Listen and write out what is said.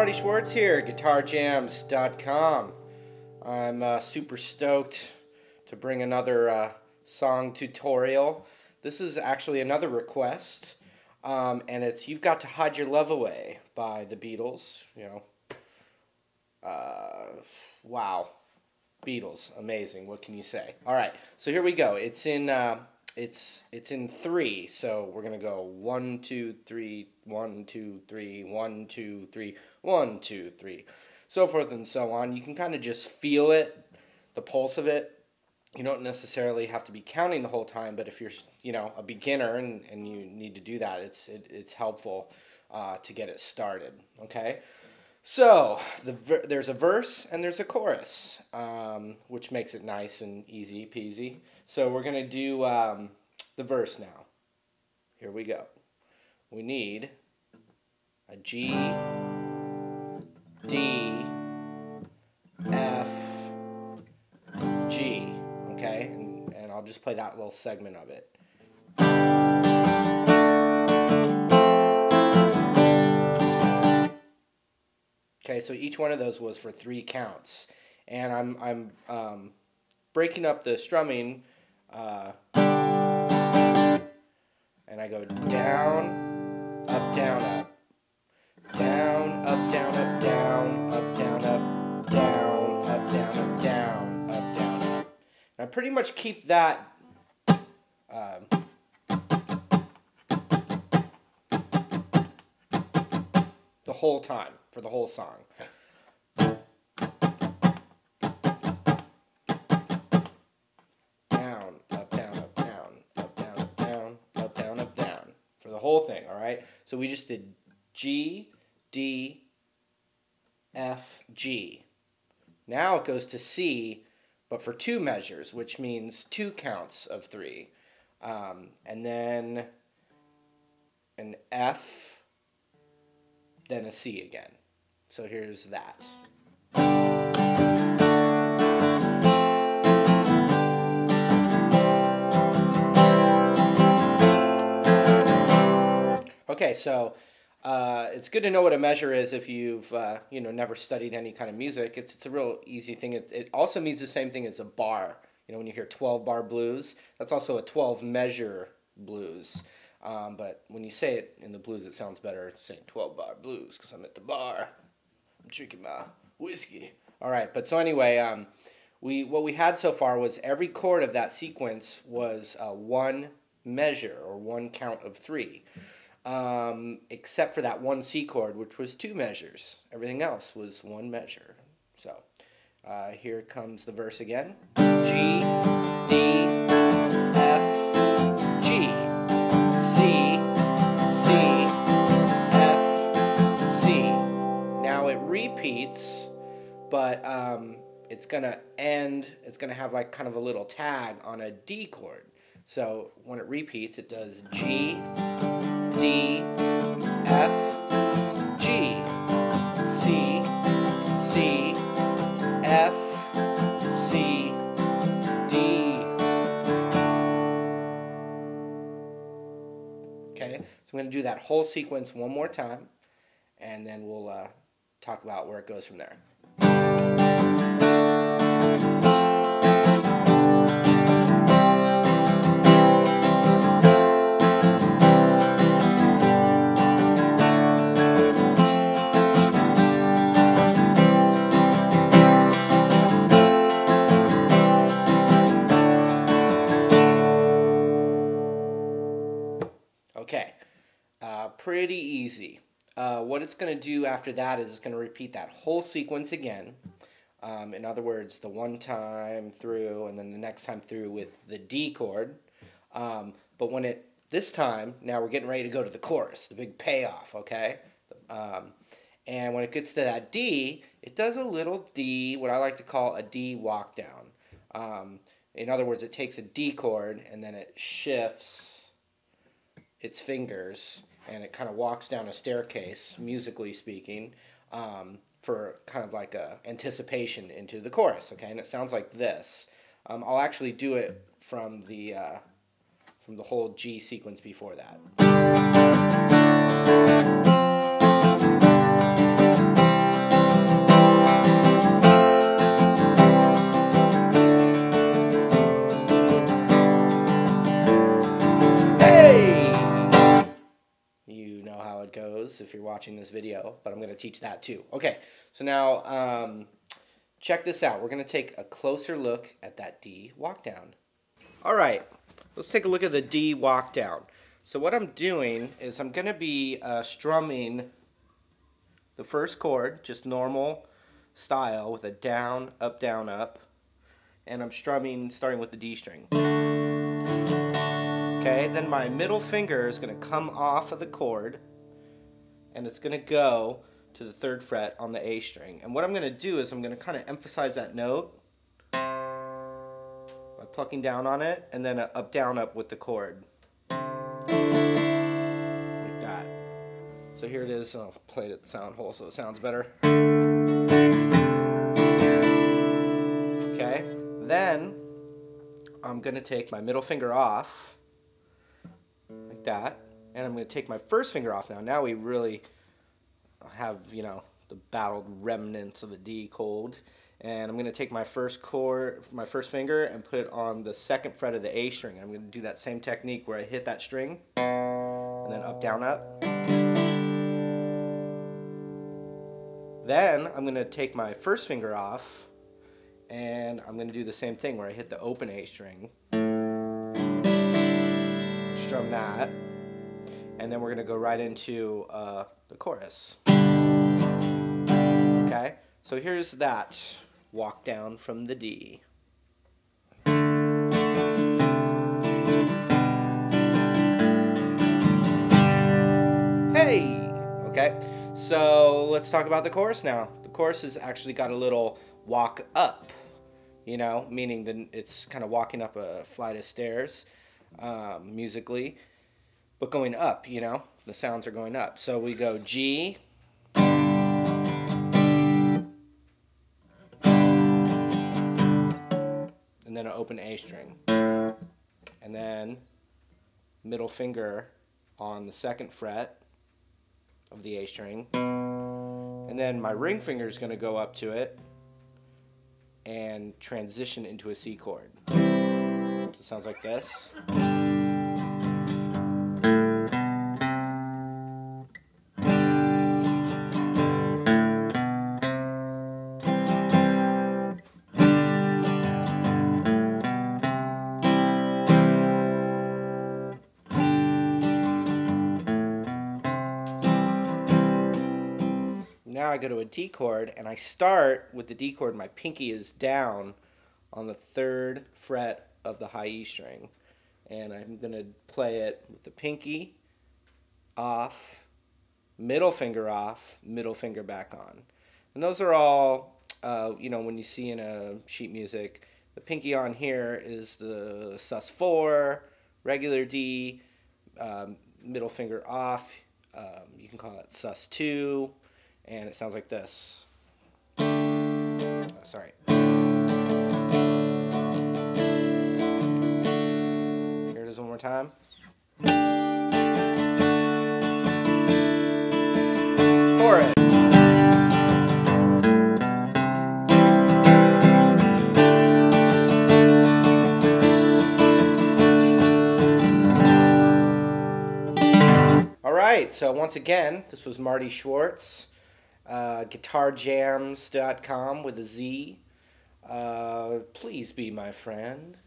Marty Schwartz here, GuitarJams.com. I'm super stoked to bring another song tutorial. This is actually another request, and it's "You've Got to Hide Your Love Away" by the Beatles. You know, wow, Beatles, amazing. What can you say? All right, so here we go. It's in it's in 3, so we're gonna go 1, 2, 3, 1, 2, 3, 1, 2, 3, 1, 2, 3, so forth and so on. You can kind of just feel it, the pulse of it. You don't necessarily have to be counting the whole time, but if you're, you know, a beginner and you need to do that, it's helpful to get it started. Okay, so there's a verse and there's a chorus, which makes it nice and easy peasy. So we're gonna do the verse now. Here we go. We need a G, D, F, G. Okay, and I'll just play that little segment of it. Okay, so each one of those was for 3 counts, and I'm breaking up the strumming, and I go down, up, down, up, down, up, down, up, down, up, down, up, down, up, down, up, down, up, down, up. And I pretty much keep that the whole time for the whole song. Down, up, down, up, down, up, down, up, down, up, down, up, down, for the whole thing. All right. So we just did G, D, F, G. Now it goes to C, but for 2 measures, which means 2 counts of 3, and then an F, then a C again. So here's that. Okay, so it's good to know what a measure is if you've never studied any kind of music. It's a real easy thing. It also means the same thing as a bar. You know, when you hear 12-bar blues, that's also a 12-measure blues. But when you say it in the blues, it sounds better saying 12-bar blues because I'm at the bar. I'm drinking my whiskey. All right, but so anyway, what we had so far was every chord of that sequence was 1 measure or 1 count of 3. Except for that 1 C chord, which was 2 measures. Everything else was 1 measure. So here comes the verse again. G, D, F, G, C, C, F, C. Now it repeats, but it's gonna end. It's gonna have like kind of a little tag on a D chord. So when it repeats, it does G, D, F, G, C, C, F, C, D. Okay, so I'm going to do that whole sequence one more time, and then we'll talk about where it goes from there. Okay, pretty easy. What it's going to do after that is it's going to repeat that whole sequence again. In other words, the one time through and then the next time through with the D chord. But when this time, now we're getting ready to go to the chorus, the big payoff, okay? And when it gets to that D, it does a little D, what I like to call a D walk down. In other words, it takes a D chord and then it shifts its fingers and it kind of walks down a staircase, musically speaking, for kind of like a anticipation into the chorus, okay? And it sounds like this. I'll actually do it from the whole G sequence before that. chord goes if you're watching this video, but I'm going to teach that too. Okay, so now check this out. We're going to take a closer look at that D walk down. All right, let's take a look at the D walk down. So what I'm doing is I'm going to be strumming the first chord, just normal style with a down, up, and I'm strumming starting with the D string. Okay, then my middle finger is going to come off of the chord and it's going to go to the 3rd fret on the A string. And what I'm going to do is I'm going to kind of emphasize that note by plucking down on it, and then up, up with the chord. Like that. So here it is. I'll play it at the sound hole so it sounds better. Okay, then I'm going to take my middle finger off like that, and I'm going to take my first finger off now. Now we really have, you know, the battled remnants of a D chord, and I'm going to take my first chord, my first finger, and put it on the 2nd fret of the A string. I'm going to do that same technique where I hit that string and then up, up. Then I'm going to take my first finger off and I'm going to do the same thing where I hit the open A string, strum that, and then we're going to go right into the chorus. Okay, so here's that walk down from the D. Hey! Okay, so let's talk about the chorus now. The chorus has actually got a little walk up, you know, meaning that it's kind of walking up a flight of stairs musically, but going up, you know, the sounds are going up. So we go G, and then an open A string, and then middle finger on the 2nd fret of the A string, and then my ring finger is going to go up to it and transition into a C chord. So it sounds like this. Now I go to a D chord, and I start with the D chord. My pinky is down on the 3rd fret of the high E string, and I'm going to play it with the pinky off, middle finger off, middle finger back on. And those are all, you know, when you see in a sheet music, the pinky on here is the sus4, regular D, middle finger off, you can call it sus2, and it sounds like this. Oh, sorry. Here it is one more time. Chorus. All right, so once again, this was Marty Schwartz. guitarjams.com with a Z. Please be my friend.